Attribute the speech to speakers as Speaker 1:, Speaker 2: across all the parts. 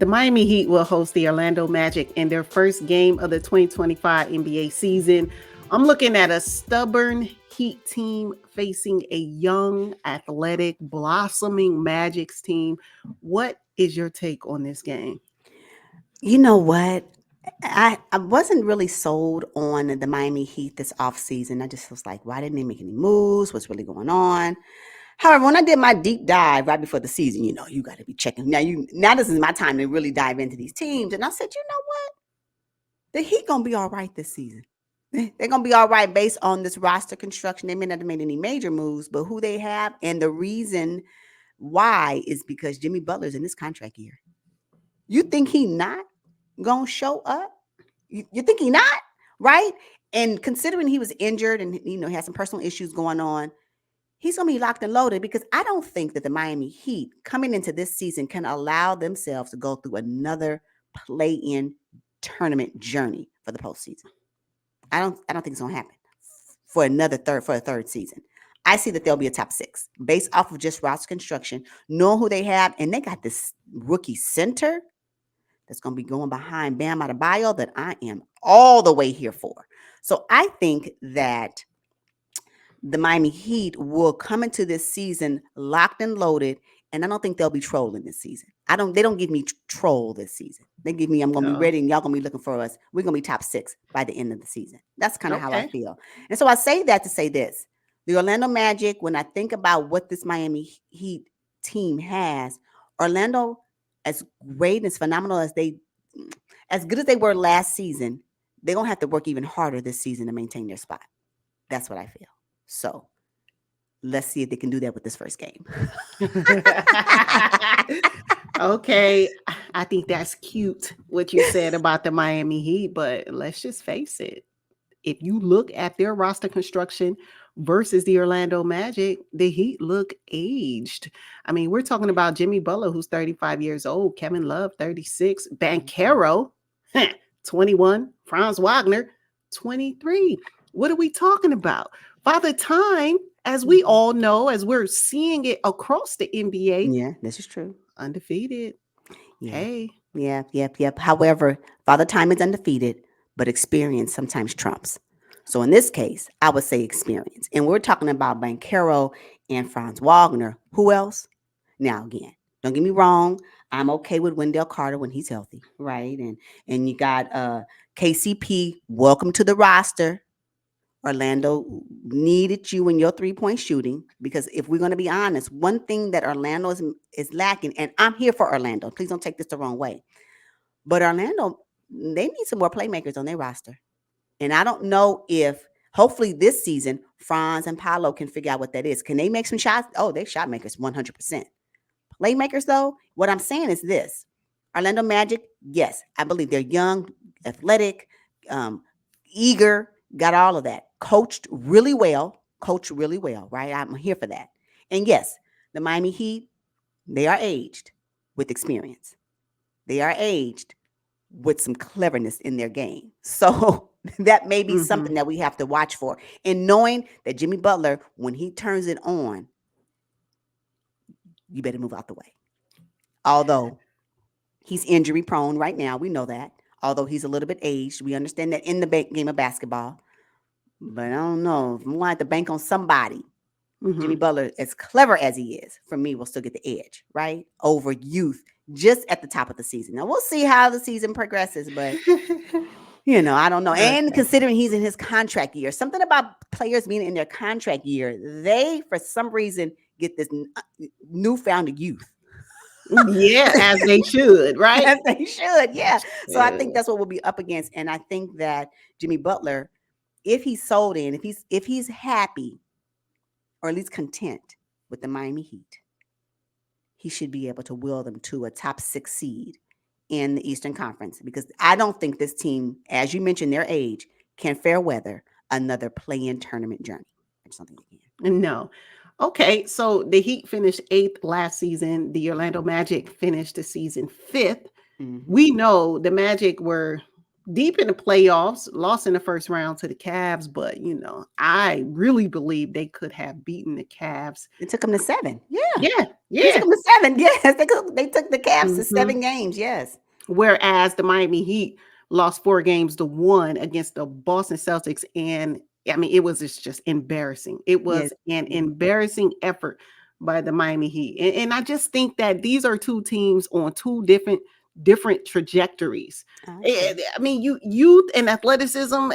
Speaker 1: The Miami Heat will host the Orlando Magic in their first game of the 2025 NBA season. I'm looking at a stubborn Heat team facing a young, athletic, blossoming Magic's team. What is your take on this game?
Speaker 2: You know what? I wasn't really sold on the Miami Heat this offseason. I just was like, why didn't they make any moves? What's really going on? However, when I did my deep dive right before the season, you got to be checking. Now this is my time to really dive into these teams. And I said, you know what? The Heat gonna be all right this season. They're gonna be all right based on this roster construction. They may not have made any major moves, but who they have and the reason why is because Jimmy Butler's in this contract year. You think he not gonna show up? You think he not? Right? And considering he was injured and he had some personal issues going on, he's gonna be locked and loaded because I don't think that the Miami Heat coming into this season can allow themselves to go through another play-in tournament journey for the postseason. I don't think it's gonna happen for a third season. I see that they'll be a top six based off of just roster construction, knowing who they have, and they got this rookie center that's going to be going behind Bam Adebayo that I am all the way here for. So I think that the Miami Heat will come into this season locked and loaded, and I don't think they'll be trolling this season. They don't give me troll this season. They give me I'm gonna be
Speaker 1: Oh,
Speaker 2: ready and y'all gonna be looking for us. We're gonna be top six by the end of the season. That's kind of how I
Speaker 1: okay.
Speaker 2: feel. And so I say that to say this. The Orlando Magic, when I think about what this Miami Heat team has, Orlando, as great and as phenomenal as good as they were last season, they're gonna have to work even harder this season to maintain their spot. That's what I feel. So let's see if they can do that with this first game.
Speaker 1: Okay, I think that's cute what you said about the Miami Heat, but let's just face it. If you look at their roster construction versus the Orlando Magic, the Heat look aged. I mean, we're talking about Jimmy Butler, who's 35 years old, Kevin Love, 36, Bankero, 21, Franz Wagner, 23. What are we talking about? Father Time, as we
Speaker 2: Mhm.
Speaker 1: all know, as we're seeing it across the NBA,
Speaker 2: Yeah, this is true.
Speaker 1: undefeated.
Speaker 2: Yeah.
Speaker 1: Hey,
Speaker 2: Yep. However, Father Time is undefeated, but experience sometimes trumps. So in this case, I would say experience. And we're talking about Bankero and Franz Wagner. Who else? Now again, don't get me wrong. I'm okay with Wendell Carter when he's healthy, right? And you got KCP. Welcome to the roster. Orlando needed you in your 3-point shooting because if we're going to be honest, one thing that Orlando is lacking, and I'm here for Orlando. Please don't take this the wrong way, but Orlando, they need some more playmakers on their roster. And I don't know if hopefully this season Franz and Paolo can figure out what that is. Can they make some shots? Oh, they're shot makers 100%. Playmakers though, what I'm saying is this. Orlando Magic, yes, I believe they're young, athletic, um, eager, got all of that. Coached really well, right? I'm here for that. And yes, the Miami Heat, they are aged with experience. They are aged with some cleverness in their game. So that may be
Speaker 1: mm-hmm.
Speaker 2: something that we have to watch for. And knowing that Jimmy Butler, when he turns it on, you better move out the way. Although he's injury prone right now, we know that. Although he's a little bit aged, we understand that in the game of basketball. But I don't know. If we want to bank on somebody,
Speaker 1: Mm-hmm.
Speaker 2: Jimmy Butler, as clever as he is, for me, will still get the edge, right? Over youth just at the top of the season. Now, we'll see how the season progresses, but I don't know. And
Speaker 1: Okay.
Speaker 2: considering he's in his contract year, something about players being in their contract year, they, for some reason, get this newfound youth.
Speaker 1: Yeah, as they should, right?
Speaker 2: As they should, yeah. So I think
Speaker 1: Yeah.
Speaker 2: that's what we'll be up against. And I think that Jimmy Butler, if he's sold in, if he's happy or at least content with the Miami Heat, he should be able to will them to a top 6 seed in the Eastern Conference because I don't think this team, as you mentioned, their age, can fair weather another play-in tournament journey. I just don't think they can.
Speaker 1: No. Okay, so the Heat finished eighth last season. The Orlando Magic finished the season fifth.
Speaker 2: Mm-hmm.
Speaker 1: We know the Magic were deep in the playoffs, lost in the first round to the Cavs, but I really believe they could have beaten the Cavs.
Speaker 2: It took them to 7. Yeah.
Speaker 1: Yeah,
Speaker 2: It took
Speaker 1: yeah.
Speaker 2: them to 7. Yes. They took the Cavs to
Speaker 1: hmm
Speaker 2: 7 games. Yes.
Speaker 1: Whereas the Miami Heat lost 4 games to 1 against the Boston Celtics. And I mean, it was just embarrassing. It
Speaker 2: Yes.
Speaker 1: was an
Speaker 2: Yes.
Speaker 1: embarrassing effort by the Miami Heat. And I just think that these are two teams on two different trajectories.
Speaker 2: I agree.
Speaker 1: I mean, youth and athleticism,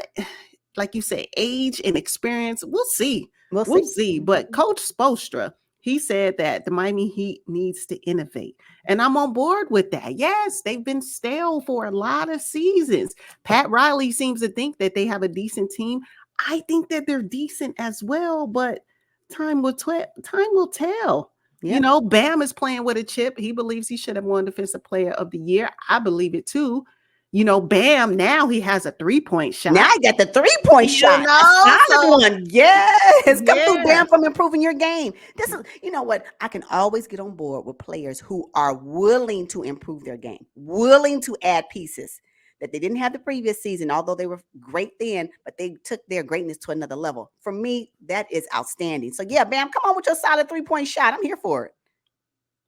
Speaker 1: like you say, age and experience, we'll see.
Speaker 2: We'll
Speaker 1: We'll
Speaker 2: see.
Speaker 1: see. But
Speaker 2: Mhm.
Speaker 1: Coach Spoelstra, he said that the Miami Heat needs to innovate. And I'm on board with that. Yes, they've been stale for a lot of seasons. Pat Riley seems to think that they have a decent team. I think that they're decent as well, but time will tell.
Speaker 2: Yep.
Speaker 1: Bam is playing with a chip. He believes he should have won Defensive Player of the Year. I believe it too. Bam, now he has a 3-point
Speaker 2: Now
Speaker 1: shot.
Speaker 2: I got the 3-point shot. A solid
Speaker 1: So
Speaker 2: one. Yes. Come through,
Speaker 1: yeah,
Speaker 2: Bam, from improving your game. This is, you know what? I can always get on board with players who are willing to improve their game, willing to add pieces that they didn't have the previous season, although they were great then, but they took their greatness to another level. For me, that is outstanding. So, yeah, Bam, come on with your solid 3-point shot. I'm here for it.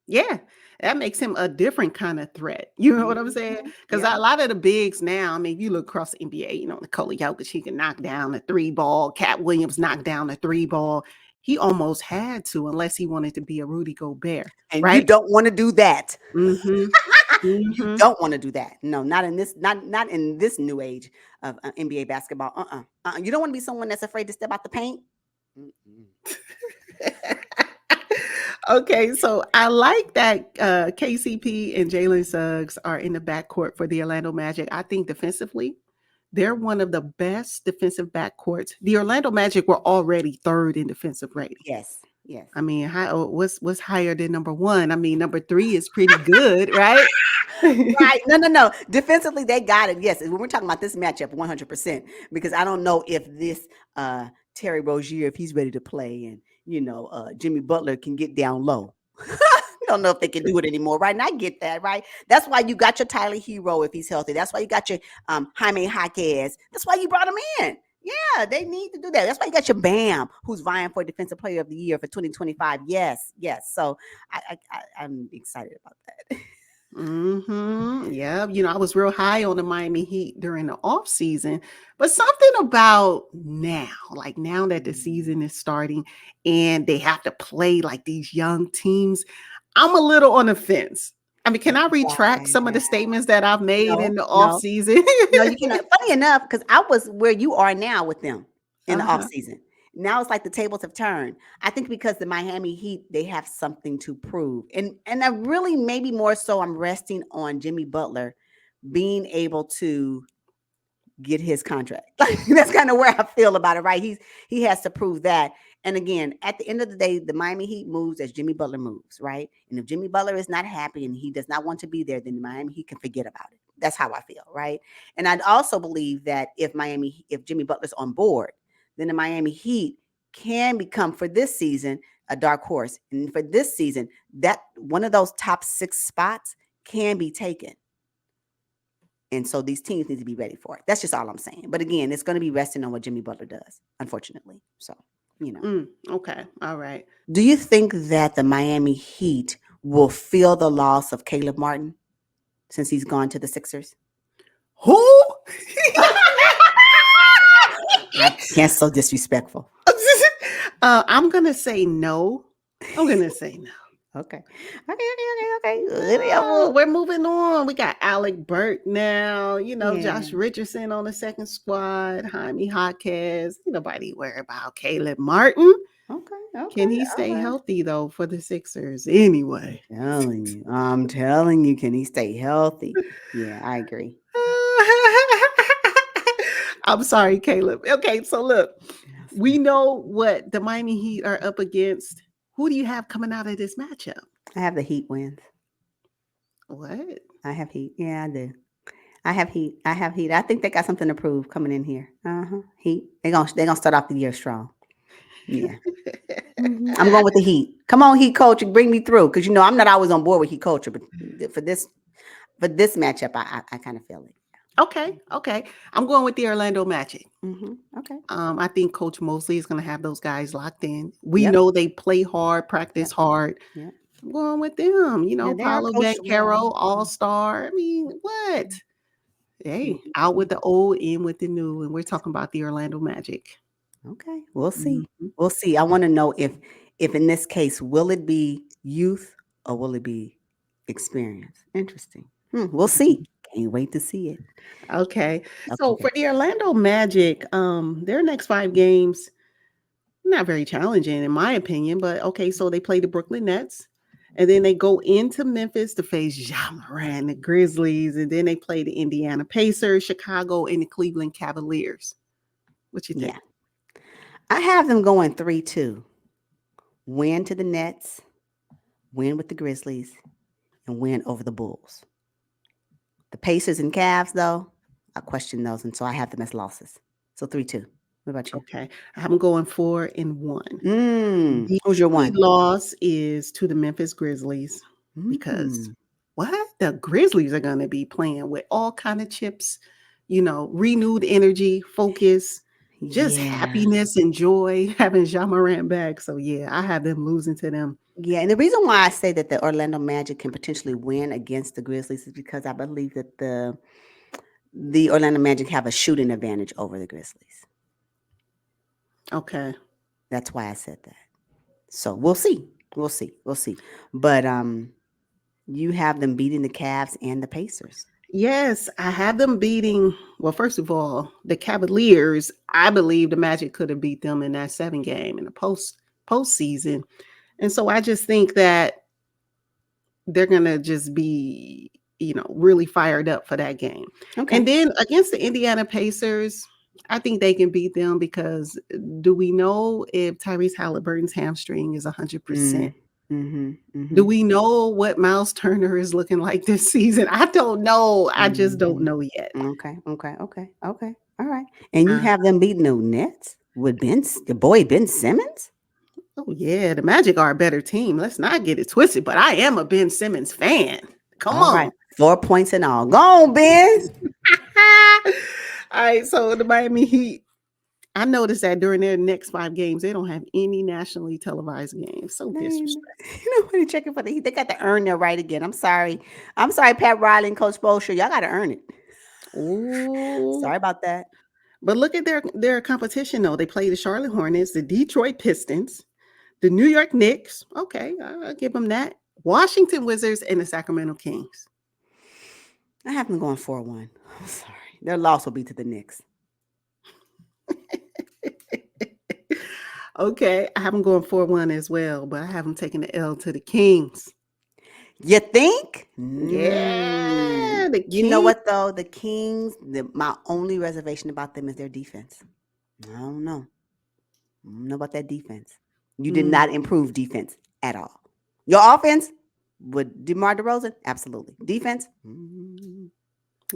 Speaker 1: yeah, that makes him a different kind of threat. You know what I'm saying?
Speaker 2: Mhm.
Speaker 1: Because
Speaker 2: Yeah.
Speaker 1: a lot of the bigs now, I mean, you look across the NBA, Nikola Jokic, he can knock down a 3 ball. Cat Williams knocked down a 3 ball. He almost had to, unless he wanted to be a Rudy Gobert,
Speaker 2: And you
Speaker 1: right?
Speaker 2: don't want to do that.
Speaker 1: Mm-hmm.
Speaker 2: You
Speaker 1: Mm-hmm.
Speaker 2: don't want to do that. No, not in this new age of NBA basketball. You don't want to be someone that's afraid to step out the paint. Mm-mm.
Speaker 1: Okay, so I like that KCP and Jalen Suggs are in the backcourt for the Orlando Magic. I think defensively, they're one of the best defensive backcourts. The Orlando Magic were already third in defensive rating.
Speaker 2: Yes, yes.
Speaker 1: I mean, what's higher than number one? I mean, number three is pretty good, right?
Speaker 2: Right. No, no, no. Defensively, they got it. Yes. When we're talking about this matchup, 100%. Because I don't know if this Terry Rozier, if he's ready to play, and Jimmy Butler can get down low. I don't know if they can do it anymore, right? And I get that, right? That's why you got your Tyler Hero if he's healthy. That's why you got your Jaime Jaquez. That's why you brought him in. Yeah, they need to do that. That's why you got your Bam, who's vying for Defensive Player of the Year for 2025. Yes, yes. So I'm excited about that.
Speaker 1: Yeah. I was real high on the Miami Heat during the off season, but something about now, like now that the season is starting and they have to play like these young teams, I'm a little on the fence. I mean, can I retract some of
Speaker 2: Right.
Speaker 1: the statements that I've made
Speaker 2: No,
Speaker 1: in the off
Speaker 2: no,
Speaker 1: season?
Speaker 2: no, you cannot. Funny enough, because I was where you are now with them in the off
Speaker 1: Uh-huh.
Speaker 2: season. Now it's like the tables have turned. I think because the Miami Heat, they have something to prove. And I really maybe more so I'm resting on Jimmy Butler being able to get his contract. Like, that's kind of where I feel about it, right? He has to prove that. And again, at the end of the day, the Miami Heat moves as Jimmy Butler moves, right? And if Jimmy Butler is not happy and he does not want to be there, then the Miami Heat can forget about it. That's how I feel, right? And I'd also believe that if Jimmy Butler's on board, then the Miami Heat can become for this season a dark horse. And for this season, that one of those top 6 spots can be taken. And so these teams need to be ready for it. That's just all I'm saying. But again, it's going to be resting on what Jimmy Butler does, unfortunately. So,
Speaker 1: Okay. All right.
Speaker 2: do you think that the Miami Heat will feel the loss of Caleb Martin since he's gone to the Sixers?
Speaker 1: Who?
Speaker 2: That's so disrespectful.
Speaker 1: I'm gonna say no. I'm gonna say no.
Speaker 2: Okay. Okay.
Speaker 1: Oh, we're moving on. We got Alec Burke now,
Speaker 2: Yeah.
Speaker 1: Josh Richardson on the second squad, Jaime Jaquez. Ain't nobody worry about Caleb Martin.
Speaker 2: Okay.
Speaker 1: Can
Speaker 2: Okay.
Speaker 1: he
Speaker 2: All
Speaker 1: stay
Speaker 2: right.
Speaker 1: healthy though for the Sixers anyway?
Speaker 2: I'm telling you, can he stay healthy? Yeah, I agree.
Speaker 1: I'm sorry, Caleb. Okay, so look,
Speaker 2: Yes.
Speaker 1: we know what the Miami Heat are up against. Who do you have coming out of this matchup?
Speaker 2: I have the Heat wins.
Speaker 1: What?
Speaker 2: I have Heat. Yeah, I do. I have Heat. I have Heat. I think they got something to prove coming in here. Heat. They're gonna start off the year strong. Yeah. I'm going with the Heat. Come on, Heat culture, bring me through. Because I'm not always on board with Heat culture, but for this matchup, I kind of feel it.
Speaker 1: Okay. I'm going with the Orlando Magic.
Speaker 2: Okay.
Speaker 1: I think Coach Mosley is going to have those guys locked in. We
Speaker 2: Yep.
Speaker 1: know they play hard, practice
Speaker 2: Yep.
Speaker 1: hard.
Speaker 2: Yep.
Speaker 1: I'm going with them.
Speaker 2: Yeah, they are
Speaker 1: Paolo
Speaker 2: coached well.
Speaker 1: Banchero, All Star. I mean, what? Hey, out
Speaker 2: Mhm.
Speaker 1: with the old, in with the new, and we're talking about the Orlando Magic.
Speaker 2: Okay, we'll see.
Speaker 1: Mhm.
Speaker 2: We'll see. I want to know if in this case, will it be youth or will it be experience? Interesting. We'll see. Can't wait to see it.
Speaker 1: Okay.
Speaker 2: Okay,
Speaker 1: So
Speaker 2: okay.
Speaker 1: for the Orlando Magic, their next 5 games, not very challenging in my opinion, but okay, so they play the Brooklyn Nets, and then they go into Memphis to face Ja Morant, the Grizzlies, and then they play the Indiana Pacers, Chicago, and the Cleveland Cavaliers. What you think?
Speaker 2: Yeah. I have them going 3-2. Win to the Nets, win with the Grizzlies, and win over the Bulls. The Pacers and Cavs, though, I question those, and so I have them as losses. So 3-2. What about you?
Speaker 1: Okay, I'm going 4-1. The
Speaker 2: Who's your
Speaker 1: only
Speaker 2: one?
Speaker 1: loss is to the Memphis Grizzlies because
Speaker 2: Mm.
Speaker 1: what? The Grizzlies are gonna be playing with all kind of chips, renewed energy, focus, just
Speaker 2: Yeah.
Speaker 1: happiness and joy having Ja Morant back. So yeah, I have them losing to them.
Speaker 2: Yeah, and the reason why I say that the Orlando Magic can potentially win against the Grizzlies is because I believe that the Orlando Magic have a shooting advantage over the Grizzlies.
Speaker 1: Okay.
Speaker 2: That's why I said that. So we'll see. We'll see. We'll see. But you have them beating the Cavs and the Pacers.
Speaker 1: Yes, I have them beating. Well, first of all, the Cavaliers. I believe the Magic could have beat them in that 7 game in the postseason, and so I just think that they're gonna just be, really fired up for that game.
Speaker 2: Okay.
Speaker 1: And then against the Indiana Pacers, I think they can beat them because do we know if Tyrese Halliburton's hamstring is 100%?
Speaker 2: Mm. Mm-hmm.
Speaker 1: Do
Speaker 2: Mm-hmm.
Speaker 1: we know what Miles Turner is looking like this season? I don't know. I just don't
Speaker 2: Mm-hmm.
Speaker 1: know yet.
Speaker 2: Okay. Okay. Okay. Okay. All right. And you
Speaker 1: Uh,
Speaker 2: have them beating the Nets with the boy Ben Simmons?
Speaker 1: oh yeah, the Magic are a better team. Let's not get it twisted. But I am a Ben Simmons fan. Come
Speaker 2: All
Speaker 1: on.
Speaker 2: right. 4 points and all. Go on, Ben.
Speaker 1: All right, so the Miami Heat. I noticed that during their next 5 games, they don't have any nationally televised games. So
Speaker 2: Name.
Speaker 1: disrespectful.
Speaker 2: Nobody checking for the Heat. They got to earn their right again. I'm sorry. I'm sorry, Pat Riley and Coach Bosher. Y'all got to earn it.
Speaker 1: Oh,
Speaker 2: Sorry about that.
Speaker 1: but look at their competition though. They play the Charlotte Hornets, the Detroit Pistons, the New York Knicks. Okay, I'll give them that. Washington Wizards and the Sacramento Kings.
Speaker 2: I have them going 4-1. I'm sorry. Their loss will be to the Knicks.
Speaker 1: Okay, I have them going 4-1 as well, but I have them taking the L to the Kings.
Speaker 2: You think?
Speaker 1: Yeah, the
Speaker 2: You know
Speaker 1: Kings.
Speaker 2: what though? The Kings. My only reservation about them is their defense. I don't know. I don't know about that defense. You did
Speaker 1: Mm,
Speaker 2: not improve defense at all. Your offense with DeMar DeRozan, absolutely. Defense,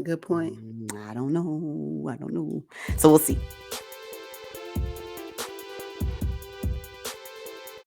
Speaker 1: good point.
Speaker 2: I don't know. I don't know. So we'll see.